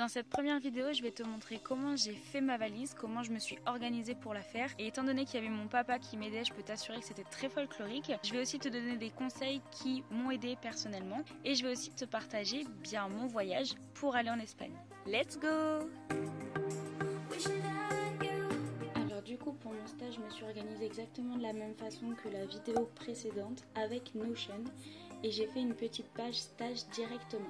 Dans cette première vidéo, je vais te montrer comment j'ai fait ma valise, comment je me suis organisée pour la faire. Et étant donné qu'il y avait mon papa qui m'aidait, je peux t'assurer que c'était très folklorique. Je vais aussi te donner des conseils qui m'ont aidé personnellement. Et je vais aussi te partager bien mon voyage pour aller en Espagne. Let's go! Alors du coup, pour mon stage, je me suis organisée exactement de la même façon que la vidéo précédente avec Notion. Et j'ai fait une petite page stage directement.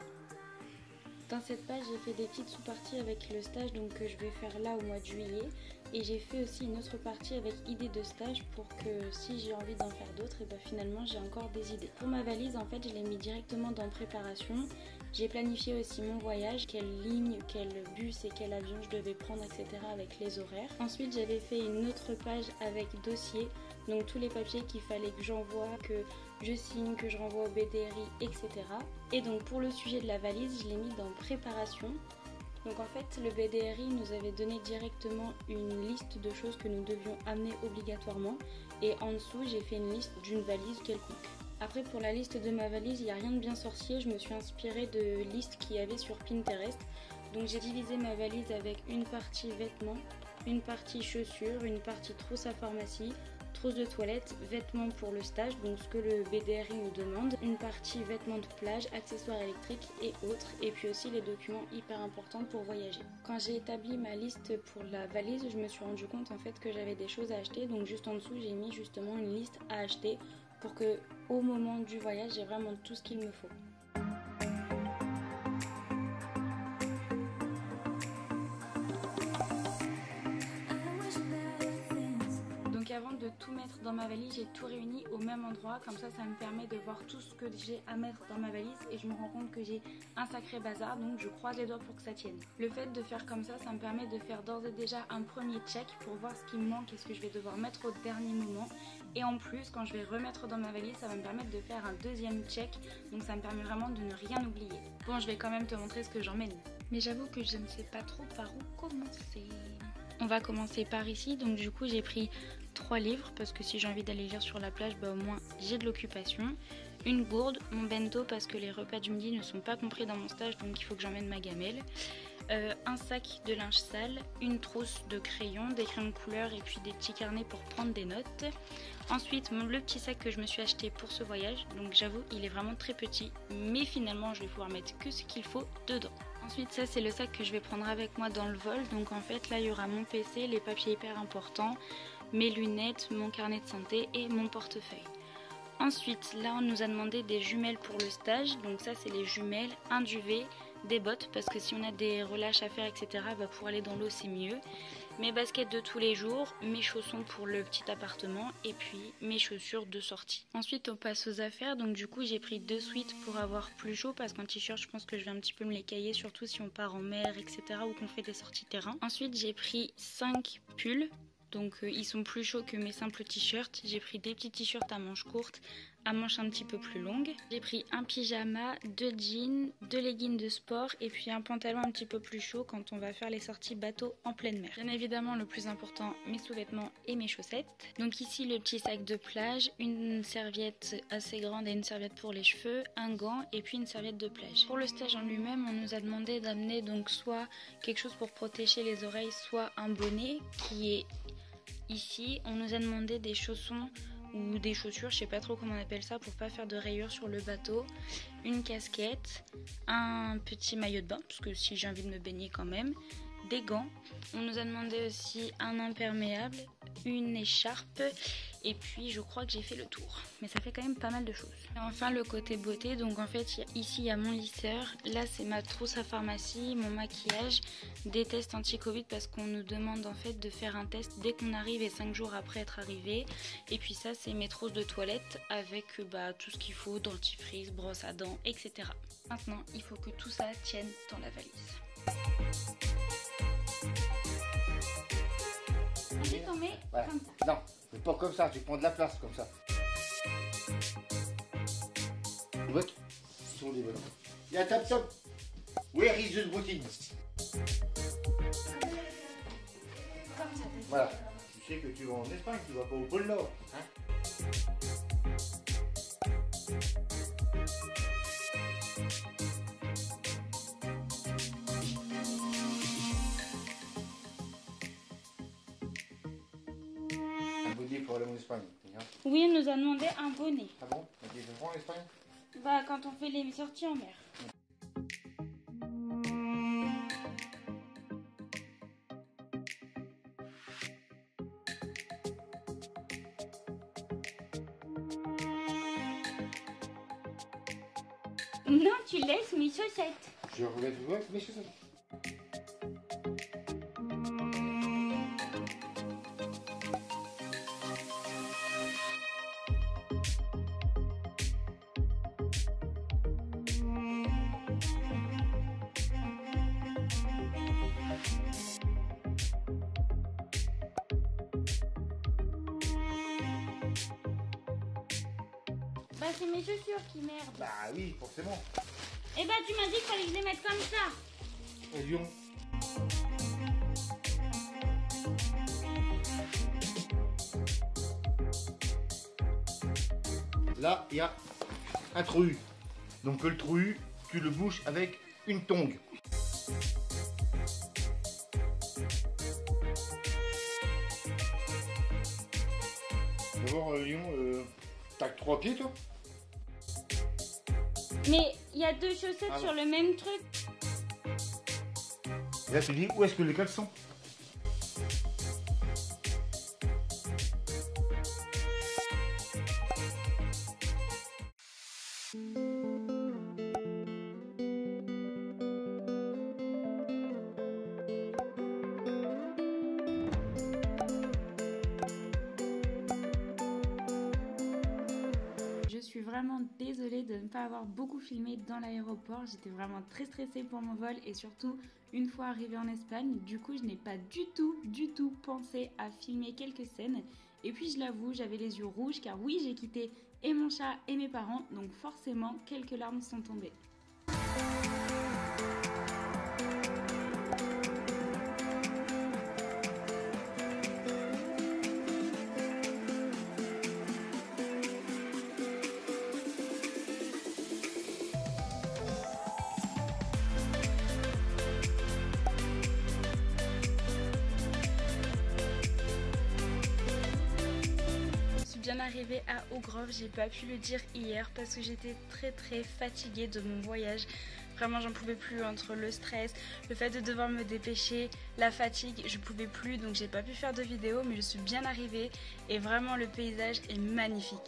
Dans cette page, j'ai fait des petites sous-parties avec le stage donc que je vais faire là au mois de juillet. Et j'ai fait aussi une autre partie avec idées de stage pour que si j'ai envie d'en faire d'autres, et ben finalement j'ai encore des idées. Pour ma valise, en fait, je l'ai mis directement dans préparation. J'ai planifié aussi mon voyage, quelle ligne, quel bus et quel avion je devais prendre, etc. avec les horaires. Ensuite, j'avais fait une autre page avec dossier, donc tous les papiers qu'il fallait que j'envoie, que je signe, que je renvoie au BDRI, etc. Et donc pour le sujet de la valise, je l'ai mis dans préparation. Donc en fait, le BDRI nous avait donné directement une liste de choses que nous devions amener obligatoirement. Et en dessous, j'ai fait une liste d'une valise quelconque. Après, pour la liste de ma valise, il n'y a rien de bien sorcier. Je me suis inspirée de listes qu'il y avait sur Pinterest. Donc j'ai divisé ma valise avec une partie vêtements, une partie chaussures, une partie trousse à pharmacie, trousse de toilette, vêtements pour le stage, donc ce que le BDRI nous demande, une partie vêtements de plage, accessoires électriques et autres, et puis aussi les documents hyper importants pour voyager. Quand j'ai établi ma liste pour la valise, je me suis rendu compte en fait que j'avais des choses à acheter, donc juste en dessous j'ai mis justement une liste à acheter pour que au moment du voyage j'ai vraiment tout ce qu'il me faut. Avant de tout mettre dans ma valise, j'ai tout réuni au même endroit, comme ça me permet de voir tout ce que j'ai à mettre dans ma valise et je me rends compte que j'ai un sacré bazar, donc je croise les doigts pour que ça tienne. Le fait de faire comme ça me permet de faire d'ores et déjà un premier check pour voir ce qui me manque et ce que je vais devoir mettre au dernier moment, et en plus quand je vais remettre dans ma valise, ça va me permettre de faire un deuxième check, donc ça me permet vraiment de ne rien oublier. Bon, je vais quand même te montrer ce que j'emmène, mais j'avoue que je ne sais pas trop par où commencer. On va commencer par ici, donc du coup j'ai pris 3 livres parce que si j'ai envie d'aller lire sur la plage, au moins j'ai de l'occupation. Une gourde, mon bento parce que les repas du midi ne sont pas compris dans mon stage, donc il faut que j'emmène ma gamelle. Un sac de linge sale, une trousse de crayons, des crayons de couleur et puis des petits carnets pour prendre des notes. Ensuite le petit sac que je me suis acheté pour ce voyage, donc j'avoue il est vraiment très petit, mais finalement je vais pouvoir mettre que ce qu'il faut dedans. Ensuite ça c'est le sac que je vais prendre avec moi dans le vol, donc en fait là il y aura mon PC, les papiers hyper importants, mes lunettes, mon carnet de santé et mon portefeuille. Ensuite là on nous a demandé des jumelles pour le stage, donc ça c'est les jumelles, un duvet, des bottes parce que si on a des relâches à faire etc, pour aller dans l'eau c'est mieux, mes baskets de tous les jours, mes chaussons pour le petit appartement et puis mes chaussures de sortie. Ensuite on passe aux affaires, donc du coup j'ai pris 2 sweats pour avoir plus chaud parce qu'en t-shirt je pense que je vais un petit peu me les cailler, surtout si on part en mer etc ou qu'on fait des sorties terrain. Ensuite j'ai pris 5 pulls. Donc ils sont plus chauds que mes simples t-shirts. J'ai pris des petits t-shirts à manches courtes, à manches un petit peu plus longues. J'ai pris un pyjama, 2 jeans, 2 leggings de sport et puis un pantalon un petit peu plus chaud quand on va faire les sorties bateau en pleine mer. Bien évidemment le plus important, mes sous-vêtements et mes chaussettes. Donc ici le petit sac de plage, une serviette assez grande et une serviette pour les cheveux, un gant et puis une serviette de plage. Pour le stage en lui-même, on nous a demandé d'amener donc soit quelque chose pour protéger les oreilles, soit un bonnet qui est ici. On nous a demandé des chaussons ou des chaussures, je sais pas trop comment on appelle ça, pour pas faire de rayures sur le bateau, une casquette, un petit maillot de bain parce que si j'ai envie de me baigner quand même, des gants. On nous a demandé aussi un imperméable, une écharpe et puis je crois que j'ai fait le tour, mais ça fait quand même pas mal de choses. Et enfin le côté beauté, donc en fait ici il y a mon lisseur, là c'est ma trousse à pharmacie, mon maquillage, des tests anti-Covid parce qu'on nous demande en fait de faire un test dès qu'on arrive et 5 jours après être arrivé. Et puis ça c'est mes trousses de toilette avec tout ce qu'il faut, dentifrice, brosse à dents, etc. Maintenant il faut que tout ça tienne dans la valise. Ouais. Comme ça. Non, mais pas comme ça, tu prends de la place comme ça. Les bottes, ce sont des bottes. Il y a un top-top. Where is the bottine? Voilà. Tu sais que tu vas en Espagne, tu vas pas au pôle Nord. Hein? pour aller en Espagne. Hein. Oui, elle nous a demandé un bonnet. Ah bon? Tu les prends en Espagne? Bah, quand on fait les sorties en mer. Non, tu laisses mes chaussettes. Je relève mes chaussettes. Bah, c'est mes chaussures qui merdent. Bah oui, forcément. Eh bah, tu m'as dit qu'il fallait que je les mette comme ça. Lyon. Là, il y a un trou. Donc le trou, tu le bouches avec une tongue. D'abord, Lyon, t'as que 3 pieds, toi? Mais il y a 2 chaussettes Ah sur le même truc. Là, tu dis, où est-ce que les cales sont? Je suis vraiment désolée de ne pas avoir beaucoup filmé dans l'aéroport. J'étais vraiment très stressée pour mon vol et surtout une fois arrivée en Espagne. Du coup, je n'ai pas du tout pensé à filmer quelques scènes. Et puis je l'avoue, j'avais les yeux rouges car oui, j'ai quitté et mon chat et mes parents. Donc forcément, quelques larmes sont tombées. Bien arrivée à Augrove, j'ai pas pu le dire hier parce que j'étais très fatiguée de mon voyage. Vraiment j'en pouvais plus entre le stress, le fait de devoir me dépêcher, la fatigue, je pouvais plus donc j'ai pas pu faire de vidéo mais je suis bien arrivée et vraiment le paysage est magnifique.